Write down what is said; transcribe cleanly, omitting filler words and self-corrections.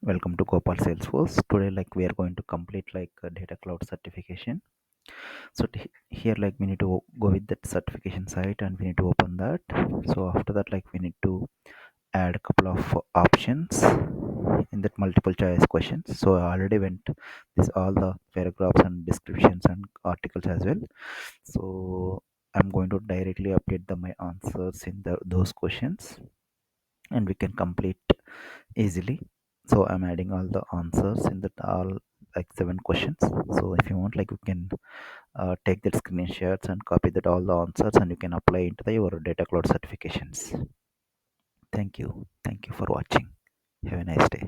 Welcome to Gopal Salesforce. Today, we are going to complete a data cloud certification. So here, we need to go with that certification site, and we need to open that. So after that, we need to add a couple of options in that multiple choice questions. So I already went this all the paragraphs and descriptions and articles as well. So I'm going to directly update my answers in those questions, and we can complete easily. So I'm adding all the answers in that all like 7 questions. So if you want, you can take that screenshots and copy that all the answers, and you can apply into your data cloud certifications. Thank you for watching. Have a nice day.